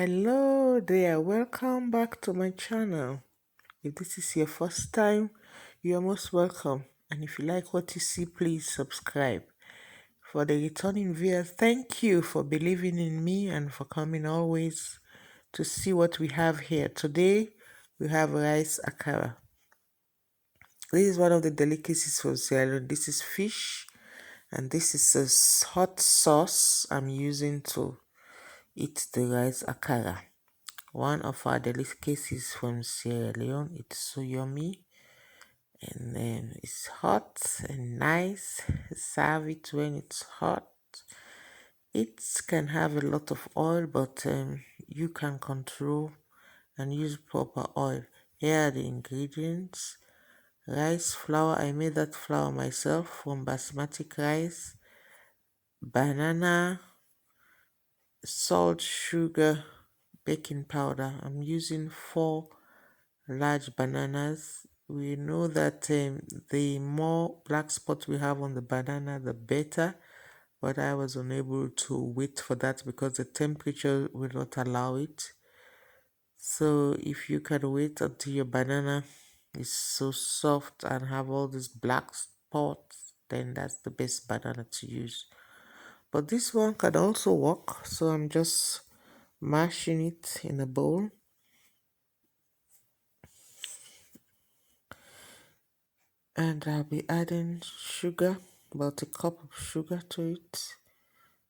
Hello there, welcome back to my channel. If this is your first time, you are most welcome. And if you like what you see, please subscribe. For the returning viewers, thank you for believing in me and for coming always to see what we have here. Today, we have rice akara. This is one of the delicacies from Sierra Leone. This is fish, and this is a hot sauce I'm using to eat the rice akara. One of our delicacies from Sierra Leone. It's so yummy and then it's hot and nice. Serve it when it's hot. It can have a lot of oil, but you can control and use proper oil. Here are the ingredients. Rice flour. I made that flour myself from basmati rice. Banana, salt, sugar, baking powder. I'm using 4 large bananas. We know that the more black spots we have on the banana, the better. But I was unable to wait for that because the temperature will not allow it. So if you can wait until your banana is so soft and have all these black spots, then that's the best banana to use. But this one can also work. So I'm just mashing it in a bowl. And I'll be adding sugar, about a cup of sugar to it.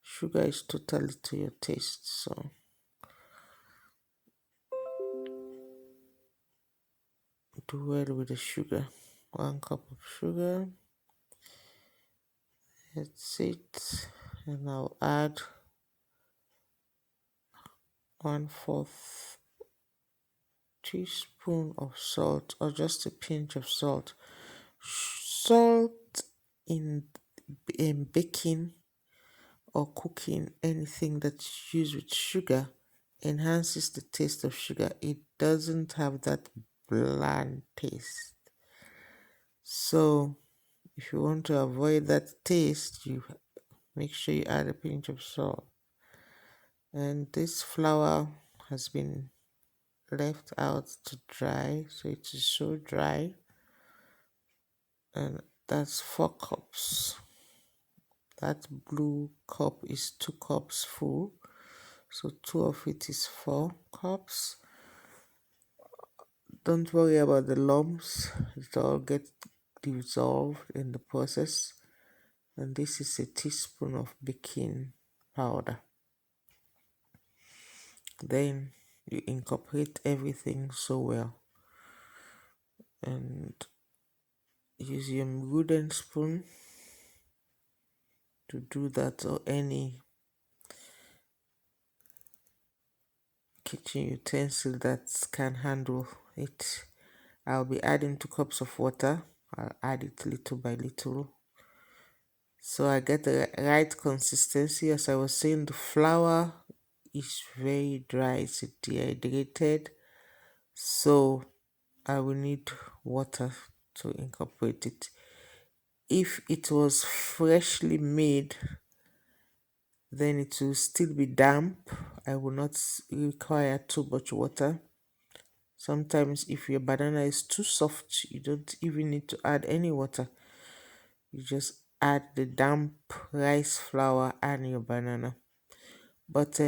Sugar is totally to your taste, so do well with the sugar. 1 cup of sugar. That's it. And I'll add 1/4 teaspoon of salt, or just a pinch of salt. Salt in baking or cooking anything that's used with sugar enhances the taste of sugar. It doesn't have that bland taste. So if you want to avoid that taste, you make sure you add a pinch of salt. And this flour has been left out to dry, so it is so dry. And that's 4 cups. That blue cup is 2 cups full, so 2 of it is 4 cups. Don't worry about the lumps, it all gets dissolved in the process. And this is a teaspoon of baking powder. Then you incorporate everything so well and use your wooden spoon to do that, or any kitchen utensil that can handle it. I'll be adding 2 cups of water. I'll add it little by little so I get the right consistency. As I was saying, the flour is very dry, it's dehydrated, so I will need water to incorporate it. If it was freshly made, then it will still be damp. I will not require too much water. Sometimes if your banana is too soft, you don't even need to add any water. You just add the damp rice flour and your banana. But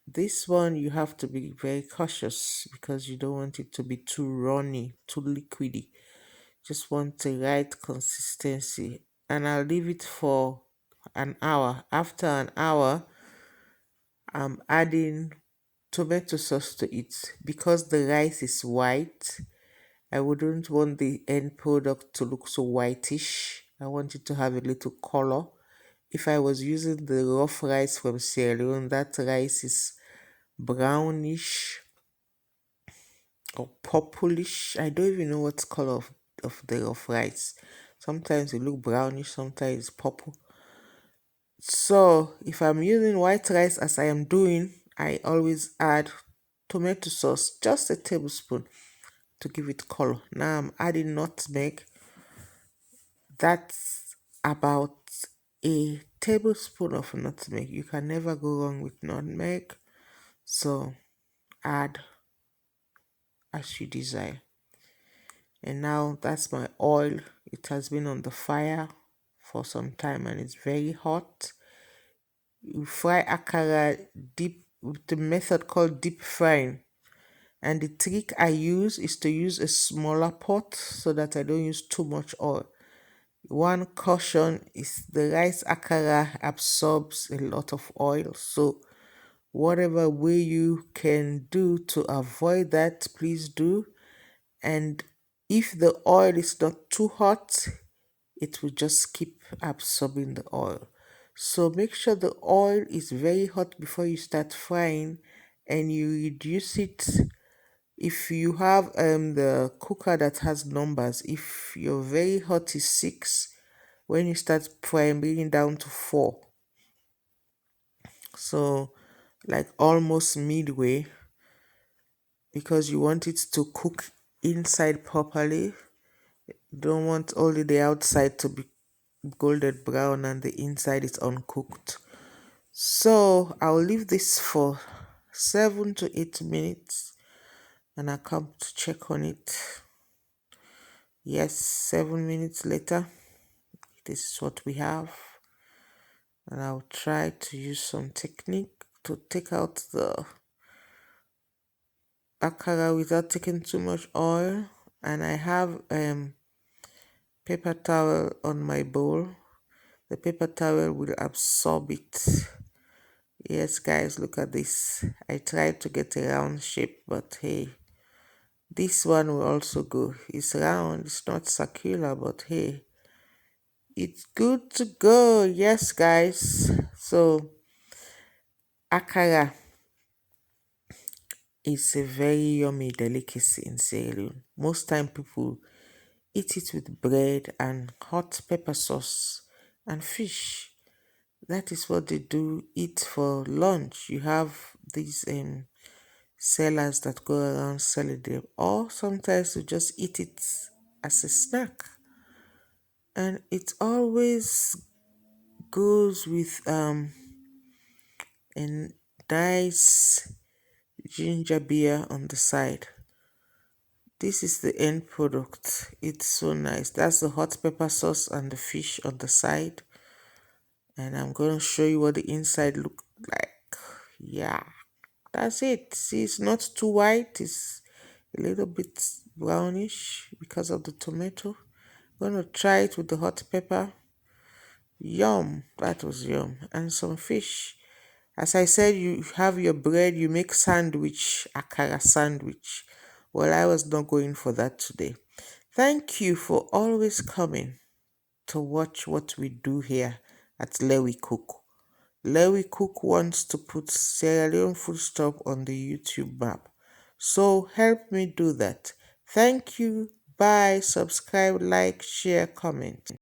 this one you have to be very cautious because you don't want it to be too runny, too liquidy. Just want the right consistency. And I'll leave it for an hour. After an hour, I'm adding tomato sauce to it. Because the rice is white, I wouldn't want the end product to look so whitish. I want it to have a little color. If I was using the rough rice from Sierra Leone, that rice is brownish or purplish. I don't even know what color of the rough rice. Sometimes it look brownish, sometimes it's purple. So if I'm using white rice as I am doing, I always add tomato sauce, just a tablespoon, to give it color. Now I'm adding nutmeg. That's about a tablespoon of nutmeg. You can never go wrong with nutmeg. So add as you desire. And now that's my oil. It has been on the fire for some time and it's very hot. You fry akara deep with the method called deep frying. And the trick I use is to use a smaller pot so that I don't use too much oil. One caution is the rice akara absorbs a lot of oil. So whatever way you can do to avoid that, please do. And if the oil is not too hot, it will just keep absorbing the oil. So make sure the oil is very hot before you start frying and you reduce it. If you have the cooker that has numbers, if your very hot is 6, when you start frying, bring it down to 4. So like almost midway, because you want it to cook inside properly. You don't want only the outside to be golden brown and the inside is uncooked. So I'll leave this for 7 to 8 minutes and I'll come to check on it. Yes, 7 minutes later, this is what we have. And I'll try to use some technique to take out the akara without taking too much oil. And I have paper towel on my bowl. The paper towel will absorb it. Yes, guys, look at this. I tried to get a round shape, but hey, this one will also go. It's round, it's not circular, but hey, it's good to go. Yes, guys. So, akara is a very yummy delicacy in Sierra Leone. Most time people eat it with bread and hot pepper sauce and fish. That is what they do eat for lunch. You have these sellers that go around selling them, or sometimes you just eat it as a snack. And it always goes with a nice ginger beer on the side. This is the end product. It's so nice. That's the hot pepper sauce and the fish on the side. And I'm going to show you what the inside look like. Yeah, that's it. See, it's not too white. It's a little bit brownish because of the tomato. I'm going to try it with the hot pepper. Yum. That was yum. And some fish. As I said, you have your bread, you make sandwich, akara sandwich. Well, I was not going for that today. Thank you for always coming to watch what we do here at Lewi Cook. Lewi Cook wants to put Sierra Leone food stop on the YouTube map. So help me do that. Thank you. Bye. Subscribe, like, share, comment.